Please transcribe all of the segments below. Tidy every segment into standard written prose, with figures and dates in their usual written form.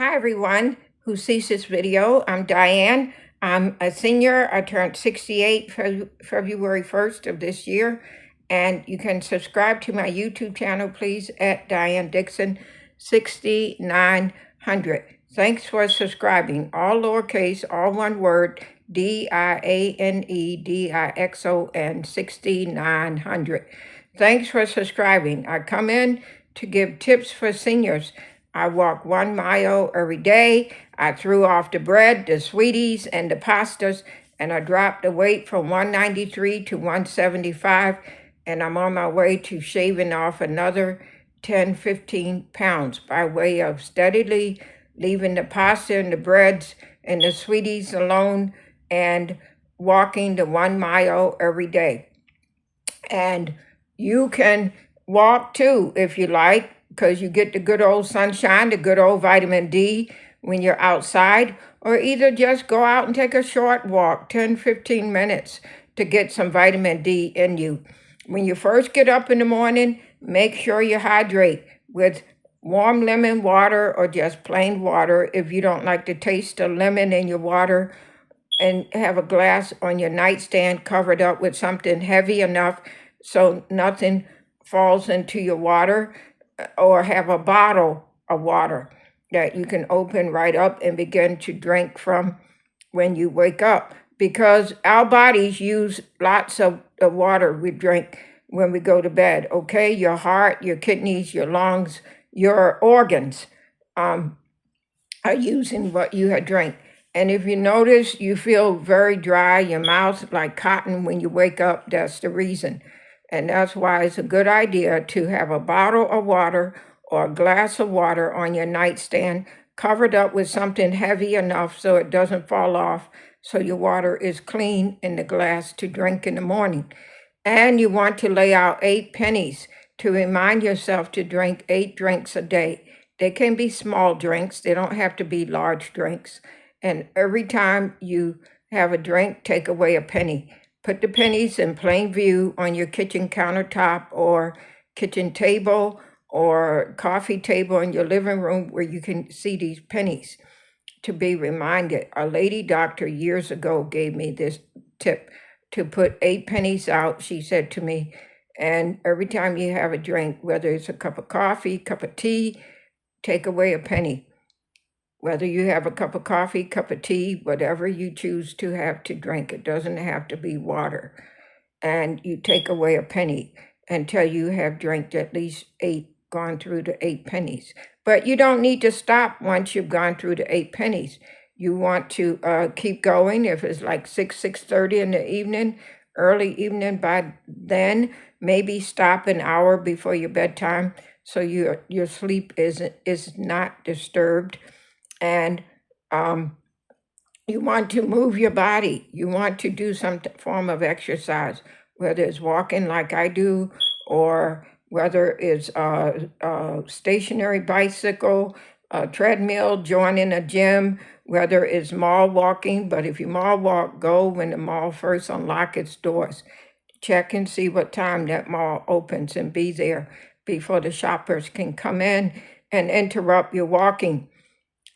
Hi, everyone who sees this video. I'm Diane. I'm a senior. I turned 68 February 1st of this year. And you can subscribe to my YouTube channel, please, at Diane Dixon 6900. Thanks for subscribing. All lowercase, all one word, DIANEDIXON 6900. Thanks for subscribing. I come in to give tips for seniors. I walk 1 mile every day. I threw off the bread, the sweeties, and the pastas, and I dropped the weight from 193 to 175, and I'm on my way to shaving off another 10, 15 pounds by way of steadily leaving the pasta and the breads and the sweeties alone and walking the 1 mile every day. And you can walk too if you like, because you get the good old sunshine, the good old vitamin D when you're outside, or either just go out and take a short walk, 10, 15 minutes to get some vitamin D in you. When you first get up in the morning, make sure you hydrate with warm lemon water or just plain water if you don't like the taste of lemon in your water, and have a glass on your nightstand covered up with something heavy enough so nothing falls into your water, or have a bottle of water that you can open right up and begin to drink from when you wake up, because our bodies use lots of the water we drink when we go to bed, okay? Your heart, your kidneys, your lungs, your organs are using what you had drank. And if you notice you feel very dry, your mouth like cotton when you wake up, that's the reason. And that's why it's a good idea to have a bottle of water or a glass of water on your nightstand, covered up with something heavy enough so it doesn't fall off, so your water is clean in the glass to drink in the morning. And you want to lay out 8 pennies to remind yourself to drink 8 drinks a day. They can be small drinks. They don't have to be large drinks. And every time you have a drink, take away a penny. Put the pennies in plain view on your kitchen countertop or kitchen table or coffee table in your living room where you can see these pennies to be reminded. A lady doctor years ago gave me this tip to put 8 pennies out, she said to me, and every time you have a drink, whether it's a cup of coffee, cup of tea, take away a penny. Whether you have a cup of coffee, cup of tea, whatever you choose to have to drink, it doesn't have to be water. And you take away a penny until you have drank at least 8, gone through the 8 pennies. But you don't need to stop once you've gone through the 8 pennies. You want to keep going. If it's like 6:30 in the evening, early evening, by then, maybe stop an hour before your bedtime so your sleep is not disturbed. And you want to move your body. You want to do some form of exercise, whether it's walking like I do, or whether it's a stationary bicycle, a treadmill, joining a gym, whether it's mall walking. But if you mall walk, go when the mall first unlock its doors. Check and see what time that mall opens and be there before the shoppers can come in and interrupt your walking.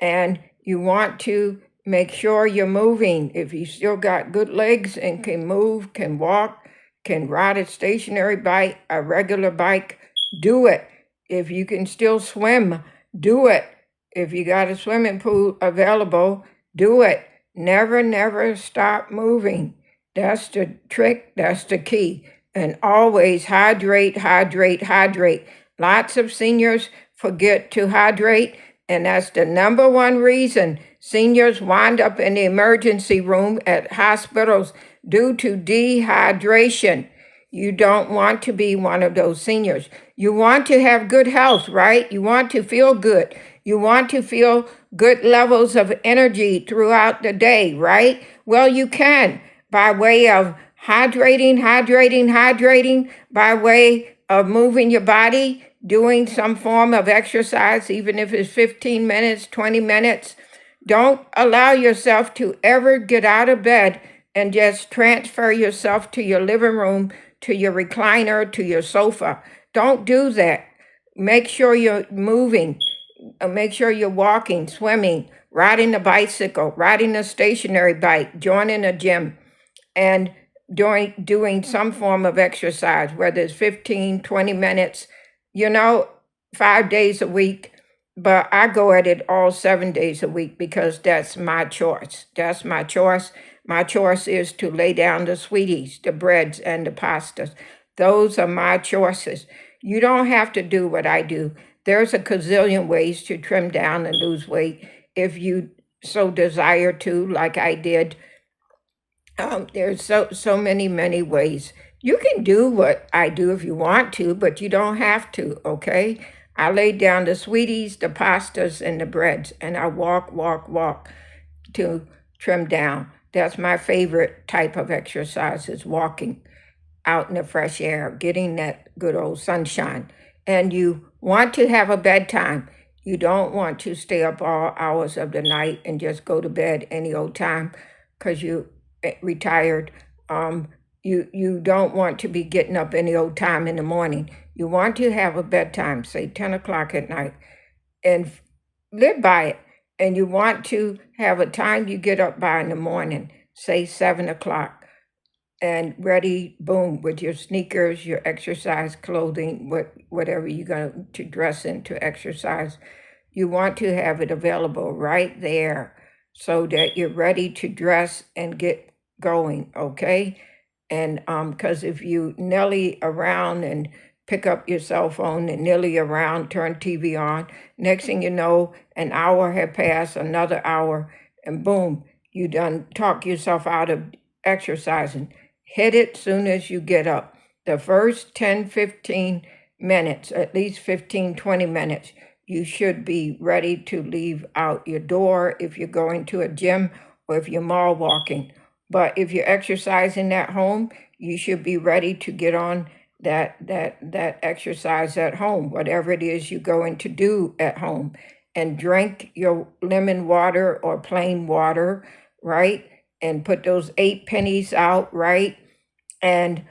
And you want to make sure you're moving. If you still got good legs and can move, can walk, can ride a stationary bike, a regular bike, do it. If you can still swim, do it. If you got a swimming pool available, do it. Never, never stop moving. That's the trick, that's the key. And always hydrate, hydrate, hydrate. Lots of seniors forget to hydrate, and that's the number one reason seniors wind up in the emergency room at hospitals due to dehydration. You don't want to be one of those seniors. You want to have good health, right? You want to feel good. You want to feel good levels of energy throughout the day, right? Well, you can by way of hydrating, hydrating, hydrating, by way of moving your body, doing some form of exercise, even if it's 15 minutes, 20 minutes. Don't allow yourself to ever get out of bed and just transfer yourself to your living room, to your recliner, to your sofa. Don't do that. Make sure you're moving. make sure you're walking, swimming, riding a bicycle, riding a stationary bike, joining a gym, and doing some form of exercise, whether it's 15, 20 minutes, you know, 5 days a week. But I go at it all 7 days a week because that's my choice. That's my choice. My choice is to lay down the sweeties, the breads, and the pastas. Those are my choices. You don't have to do what I do. There's a gazillion ways to trim down and lose weight if you so desire to, like I did. There's so many ways. You can do what I do if you want to, but you don't have to, okay? I lay down the sweeties, the pastas, and the breads, and I walk to trim down. That's my favorite type of exercise is walking out in the fresh air, getting that good old sunshine. And you want to have a bedtime. You don't want to stay up all hours of the night and just go to bed any old time because you retired. You don't want to be getting up any old time in the morning. You want to have a bedtime, say 10 o'clock at night, and live by it. And you want to have a time you get up by in the morning, say 7 o'clock, and ready, boom, with your sneakers, your exercise clothing, whatever you're going to dress in to exercise. You want to have it available right there so that you're ready to dress and get going, okay? And because if you nelly around and pick up your cell phone and nelly around, turn TV on, next thing you know, an hour had passed, another hour, and boom, you done talk yourself out of exercising. Hit it soon as you get up. The first 10, 15 minutes, at least 15, 20 minutes, you should be ready to leave out your door if you're going to a gym or if you're mall walking. But if you're exercising at home, you should be ready to get on that exercise at home, whatever it is you're going to do at home, and drink your lemon water or plain water, right? And put those 8 pennies out, right? And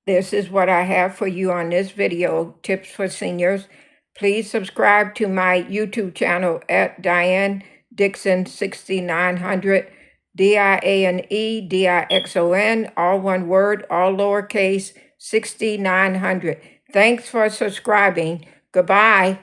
this is what I have for you on this video, Tips for Seniors. Please subscribe to my YouTube channel at Diane Dixon 6900, DIANE DIXON, all one word, all lowercase, 6900. Thanks for subscribing. Goodbye.